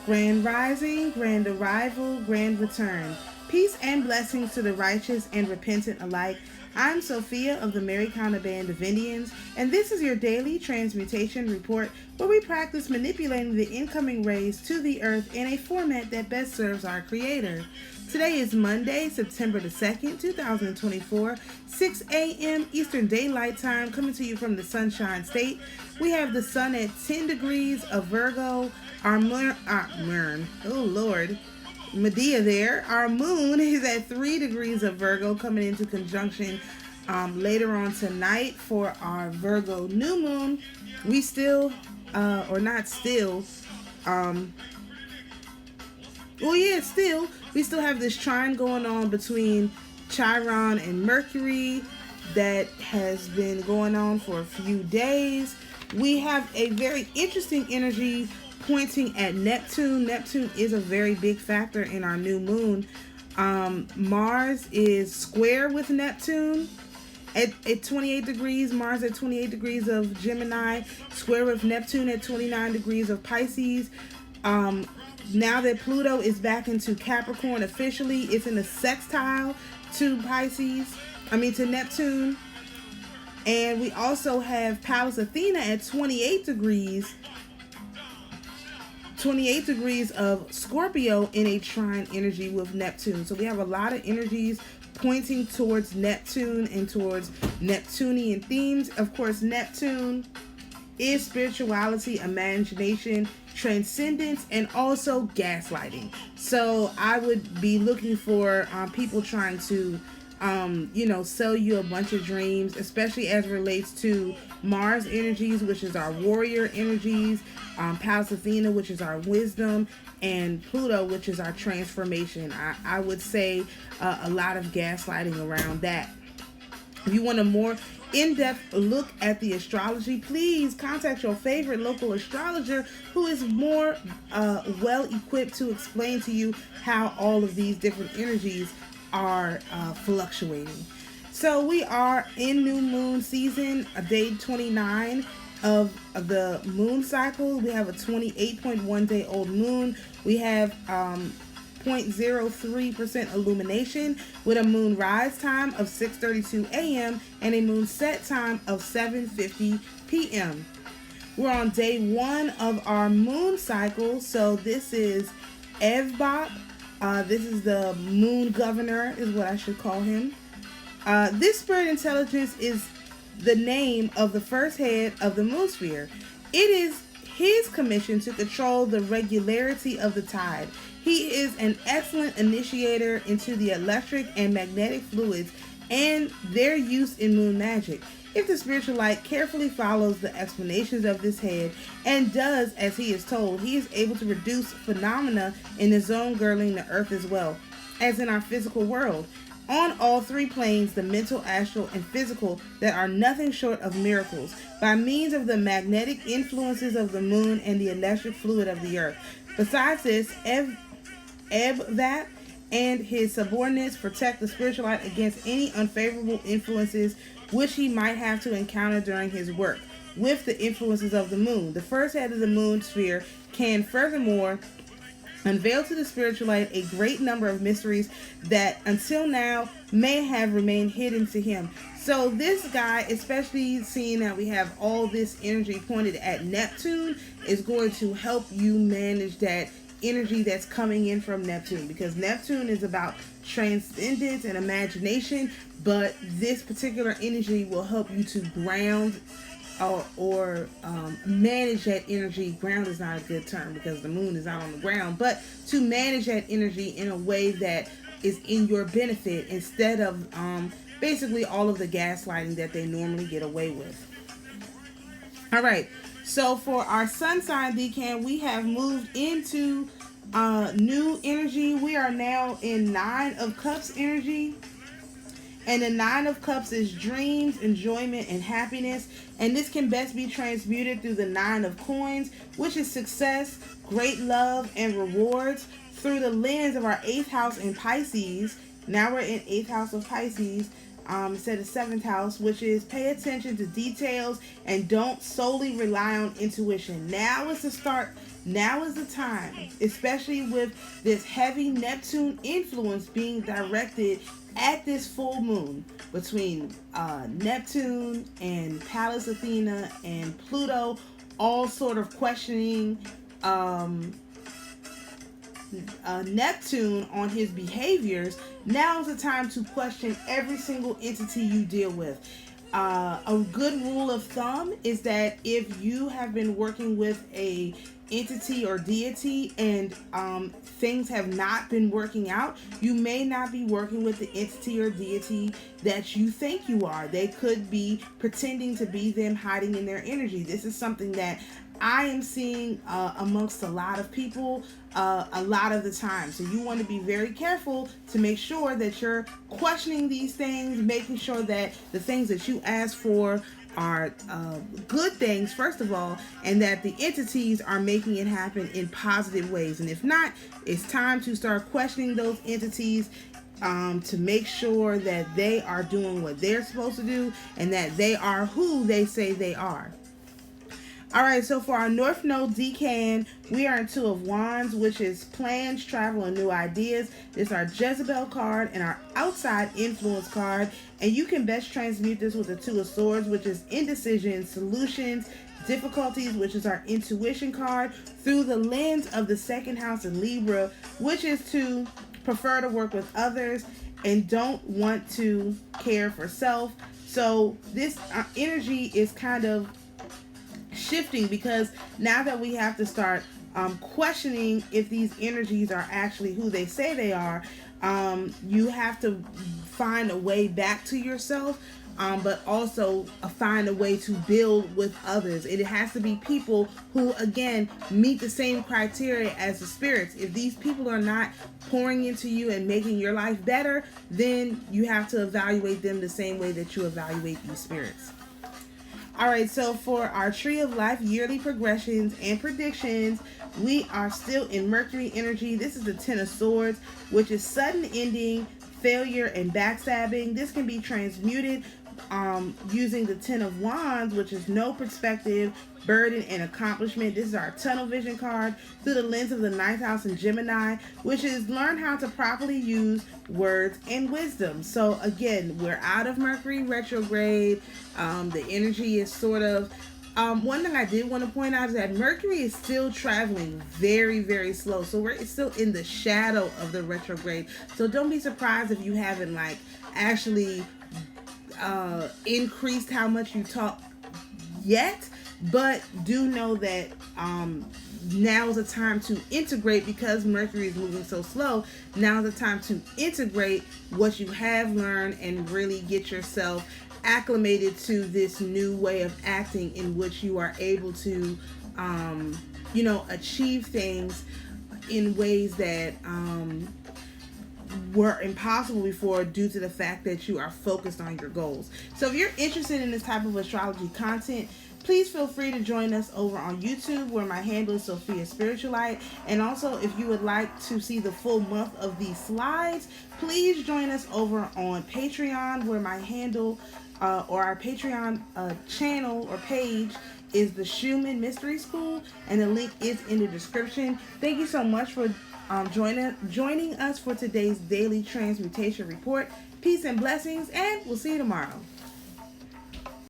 Grand rising, grand arrival, grand return. Peace and blessings to the righteous and repentant alike. I'm Sophia of the AmaruKhan Band of Indians, and this is your daily transmutation report where we practice manipulating the incoming rays to the earth in a format that best serves our Creator. Today is Monday, September the 2nd, 2024, 6 a.m. Eastern Daylight Time, coming to you from the Sunshine State. We have the sun at 10 degrees of Virgo. Medea there. Our moon is at 3 degrees of Virgo, coming into conjunction later on tonight for our Virgo new moon. We still, we still have this trine going on between Chiron and Mercury that has been going on for a few days. We have a very interesting energy pointing at Neptune. Neptune is a very big factor in our new moon. Mars is square with Neptune at 28 degrees. Mars at 28 degrees of Gemini, square with Neptune at 29 degrees of Pisces. Now that Pluto is back into Capricorn officially, it's in a sextile to Neptune. And we also have Pallas Athena at 28 degrees of Scorpio in a trine energy with Neptune. So we have a lot of energies pointing towards Neptune and towards Neptunian themes. Of course, Neptune is spirituality, imagination, transcendence, and also gaslighting. So I would be looking for people trying to sell you a bunch of dreams, especially as it relates to Mars energies, which is our warrior energies, Pallas Athena, which is our wisdom, and Pluto, which is our transformation. I would say a lot of gaslighting around that. If you want a more in-depth look at the astrology, please contact your favorite local astrologer who is more well-equipped to explain to you how all of these different energies are fluctuating. So we are in new moon season, day 29 of the moon cycle. We have a 28.1 day old moon. We have 0.03% illumination with a moon rise time of 6:32 a.m. and a moon set time of 7:50 p.m. We're on day 1 of our moon cycle. So this is Evbop. This is the moon governor, is what I should call him. This spirit intelligence is the name of the first head of the moon sphere. It is his commission to control the regularity of the tide. He is an excellent initiator into the electric and magnetic fluids and their use in moon magic. If the Spiritualite carefully follows the explanations of this head and does as he is told, he is able to reduce phenomena in the zone girdling the earth as well as in our physical world, on all 3 planes, the mental, astral, and physical, that are nothing short of miracles, by means of the magnetic influences of the moon and the electric fluid of the earth. Besides this, Evbop and his subordinates protect the Spiritualite against any unfavorable influences which he might have to encounter during his work with the influences of the moon. The first head of the moon sphere can furthermore unveil to the Spiritualite a great number of mysteries that until now may have remained hidden to him. So this guy, especially seeing that we have all this energy pointed at Neptune, is going to help you manage that energy that's coming in from Neptune, because Neptune is about transcendence and imagination, but this particular energy will help you to ground or manage that energy. Ground is not a good term because the moon is not on the ground, but to manage that energy in a way that is in your benefit instead of basically all of the gaslighting that they normally get away with. All right, so for our sun sign decan, we have moved into new energy. We are now in 9 of Cups energy. And the 9 of Cups is dreams, enjoyment, and happiness. And this can best be transmuted through the 9 of Coins, which is success, great love, and rewards, through the lens of our 8th house in Pisces. Now we're in 8th house of Pisces instead of 7th house, which is pay attention to details and don't solely rely on intuition. Now is the start Now is the time, especially with this heavy Neptune influence being directed at this full moon between Neptune and Pallas Athena and Pluto, all sort of questioning Neptune on his behaviors. Now is the time to question every single entity you deal with. A good rule of thumb is that if you have been working with a entity or deity and things have not been working out, you may not be working with the entity or deity that you think you are. They could be pretending to be them, hiding in their energy. This is something that I am seeing amongst a lot of people a lot of the time. So you want to be very careful to make sure that you're questioning these things, making sure that the things that you ask for are good things, first of all, and that the entities are making it happen in positive ways. And if not, it's time to start questioning those entities to make sure that they are doing what they're supposed to do and that they are who they say they are. Alright, so for our North Node decan, we are in Two of Wands, which is plans, travel, and new ideas. This is our Jezebel card and our outside influence card. And you can best transmute this with the Two of Swords, which is indecision, solutions, difficulties, which is our intuition card, through the lens of the second house in Libra, which is to prefer to work with others and don't want to care for self. So this energy is kind of shifting because now that we have to start questioning if these energies are actually who they say they are, you have to find a way back to yourself, but also find a way to build with others. It has to be people who, again, meet the same criteria as the spirits. If these people are not pouring into you and making your life better, then you have to evaluate them the same way that you evaluate these spirits. Alright, so for our Tree of Life yearly progressions and predictions, we are still in Mercury energy. This is the Ten of Swords, which is sudden ending, failure, and backstabbing. This can be transmuted using the Ten of Wands, which is no perspective, burden, and accomplishment. This is our tunnel vision card through the lens of the ninth house in Gemini, which is learn how to properly use words and wisdom. So again, we're out of Mercury retrograde. The energy is sort of one thing I did want to point out is that Mercury is still traveling very, very slow. So we're still in the shadow of the retrograde. So don't be surprised if you haven't like actually increased how much you talk yet, but do know that now is the time to integrate because Mercury is moving so slow. Now is the time to integrate what you have learned and really get yourself acclimated to this new way of acting in which you are able to achieve things in ways that were impossible before due to the fact that you are focused on your goals. So if you're interested in this type of astrology content, please feel free to join us over on YouTube where my handle is Sophia Spiritualite. And also if you would like to see the full month of these slides, please join us over on Patreon where my handle or our Patreon channel or page is the Schumann Mystery School, and the link is in the description. Thank you so much for joining us for today's daily transmutation report. Peace and blessings, and we'll see you tomorrow.